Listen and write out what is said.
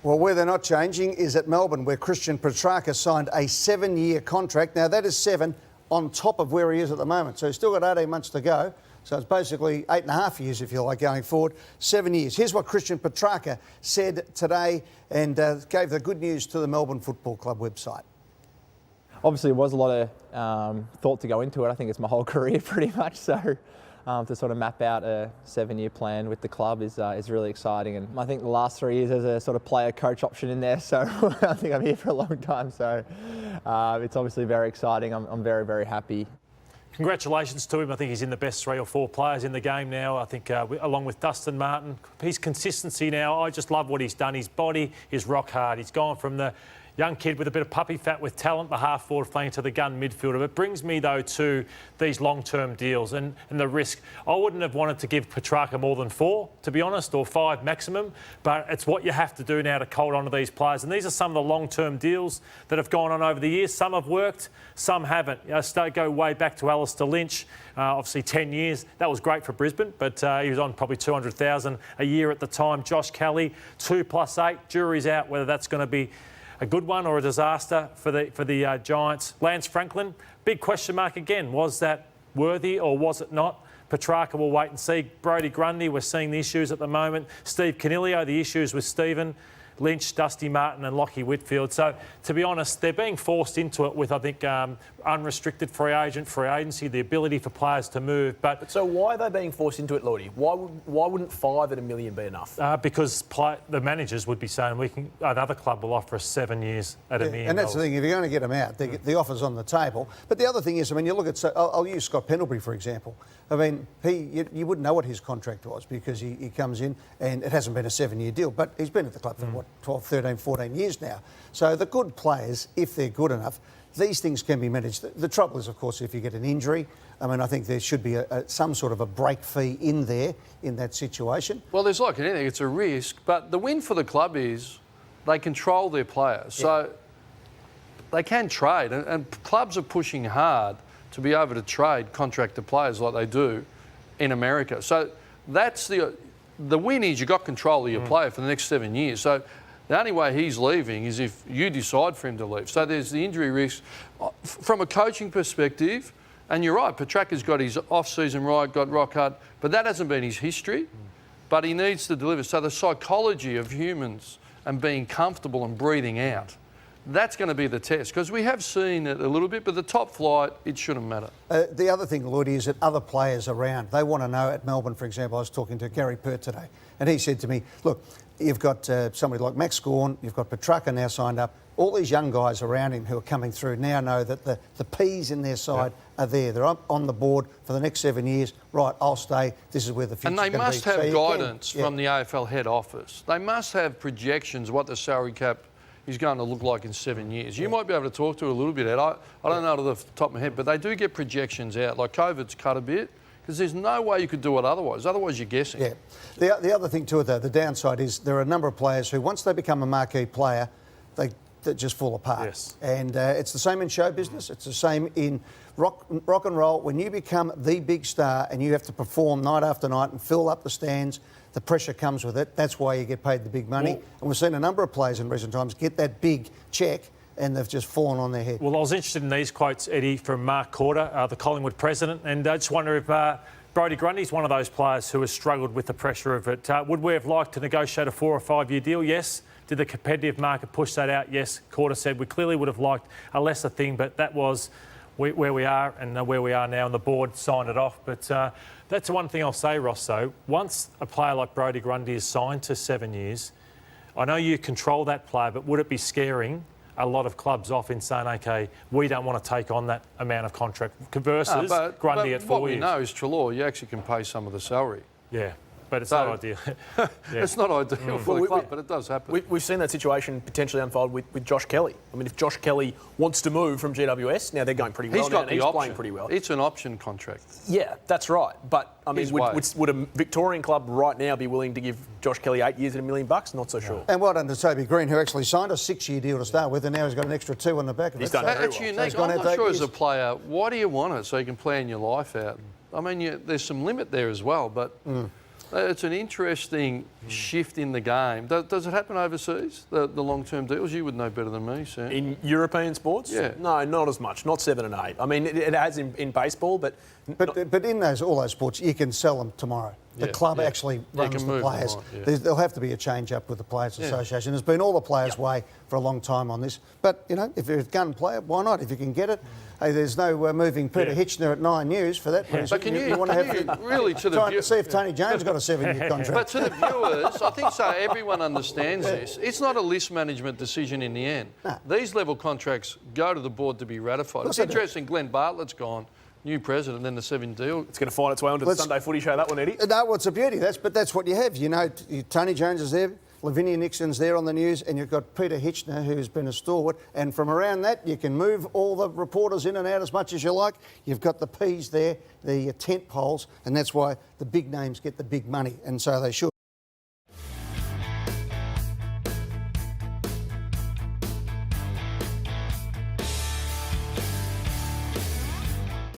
Well, where they're not changing is at Melbourne, where Christian Petracca signed a 7-year contract. Now, that is 7 on top of where he is at the moment. So he's still got 18 months to go. So it's basically 8.5 years, if you like, going forward. 7 years. Here's what Christian Petracca said today and gave the good news to the Melbourne Football Club website. Obviously, it was a lot of thought to go into it. I think it's my whole career pretty much. So to sort of map out a 7-year plan with the club is really exciting. And I think the last 3 years there's a sort of player-coach option in there. So I think I'm here for a long time. So it's obviously very exciting. I'm very, very happy. Congratulations to him. I think he's in the best 3 or 4 players in the game now. I think along with Dustin Martin, his consistency now, I just love what he's done. His body is rock hard. He's gone from the young kid with a bit of puppy fat with talent, the half forward flank, to the gun midfielder. It brings me, though, to these long-term deals and the risk. I wouldn't have wanted to give Petracca more than 4, to be honest, or 5 maximum, but it's what you have to do now to hold on to these players. And these are some of the long-term deals that have gone on over the years. Some have worked, some haven't. Go way back to Alistair Lynch, obviously 10 years. That was great for Brisbane, but he was on probably 200,000 a year at the time. Josh Kelly, 2 + 8. Jury's out whether that's going to be a good one or a disaster for the Giants. Lance Franklin, big question mark again. Was that worthy or was it not? Petracca will wait and see. Brodie Grundy, we're seeing the issues at the moment. Steve Caniglio, the issues with Stephen Lynch, Dusty Martin and Lockie Whitfield. So, to be honest, they're being forced into it with, I think, unrestricted free agency, the ability for players to move. But so why are they being forced into it, Lloydie? Why wouldn't 5 at $1 million be enough? Because the managers would be saying another club will offer us 7 years at $1 million. And that's the thing, if you're going to get them out, the offer's on the table. But the other thing is, I mean, you look at, I'll use Scott Pendlebury, for example. I mean, you wouldn't know what his contract was because he comes in and it hasn't been a 7-year deal, but he's been at the club for 12, 13, 14 years now. So the good players, if they're good enough, these things can be managed. The trouble is, of course, if you get an injury, I mean, I think there should be some sort of a break fee in there in that situation. Well, there's like anything, it's a risk, but the win for the club is they control their players. So they can trade, and clubs are pushing hard to be able to trade contracted players like they do in America. So that's the win is you've got control of your player for the next 7 years. So the only way he's leaving is if you decide for him to leave. So there's the injury risk. From a coaching perspective, and you're right, Petracca's got his off-season right, got rock hard, but that hasn't been his history. But he needs to deliver. So the psychology of humans and being comfortable and breathing out, that's going to be the test, because we have seen it a little bit, but the top flight, it shouldn't matter. The other thing, Lloyd, is that other players around, they want to know. At Melbourne, for example, I was talking to Gary Pert today, and he said to me, look, you've got somebody like Max Gawn, you've got Petracca now signed up. All these young guys around him who are coming through now know that the P's in their side are there. They're up on the board for the next 7 years. Right, I'll stay. This is where the future's going to be. And they must have guidance from the AFL head office. They must have projections what the salary cap is going to look like in 7 years. You might be able to talk to it a little bit, Ed. I don't know off the top of my head, but they do get projections out. Like COVID's cut a bit, because there's no way you could do it otherwise. Otherwise, you're guessing. Yeah. The other thing to it, though, the downside is there are a number of players who, once they become a marquee player, they just fall apart. Yes. And it's the same in show business. It's the same in rock and roll. When you become the big star and you have to perform night after night and fill up the stands, the pressure comes with it. That's why you get paid the big money. And we've seen a number of players in recent times get that big check and they've just fallen on their head. Well, I was interested in these quotes, Eddie, from Mark Corder, the Collingwood president, and I just wonder if Brodie Grundy's one of those players who has struggled with the pressure of it. Would we have liked to negotiate a 4 or 5 year deal? Yes. Did the competitive market push that out? Yes. Corder said we clearly would have liked a lesser thing, but that was where we are and where we are now, and the board signed it off. But that's the one thing I'll say, Ross, though. Once a player like Brodie Grundy is signed to 7 years, I know you control that player, but would it be scaring a lot of clubs off in saying, OK, we don't want to take on that amount of contract versus Grundy at 4 years? What we know is Treloar, you actually can pay some of the salary. Yeah. But it's not ideal. It's not ideal for the club, but it does happen. We've seen that situation potentially unfold with Josh Kelly. I mean, if Josh Kelly wants to move from GWS, now they're going pretty well. He's got the option. Playing pretty well. It's an option contract. Yeah, that's right. But, I mean, would a Victorian club right now be willing to give Josh Kelly 8 years at $1 million? Not so sure. And well done to Toby Green, who actually signed a 6-year deal to start with, and now he's got an extra 2 on the back of it. He's done very well. Unique. So I'm not sure as a player, why do you want it so you can plan your life out? I mean, there's some limit there as well, but... It's an interesting shift in the game. Does it happen overseas, the long-term deals? You would know better than me, Sam. In European sports? Yeah. No, not as much. Not 7 and 8. I mean, it has in baseball, but in all those sports, you can sell them tomorrow. The club actually runs the players. There'll have to be a change up with the Players Association. There's been all the players' way for a long time on this. But, you know, if you're a gun player, why not? If you can get it. Hey, there's no moving Peter Hitchner at 9 News for that reason. But can you want to have really to the trying to see if Tony Jones got a 7-year contract. But to the viewers, I think so. Everyone understands this. It's not a list management decision in the end. No. These level contracts go to the board to be ratified. It's interesting. Glenn Bartlett's gone, new president, then the 7 deal. It's going to find its way onto the Sunday Footy Show. That one, Eddie. No, well, it's a beauty. That's what you have. You know, Tony Jones is there. Lavinia Nixon's there on the news, and you've got Peter Hitchner, who's been a stalwart. And from around that, you can move all the reporters in and out as much as you like. You've got the P's there, the tent poles, and that's why the big names get the big money, and so they should.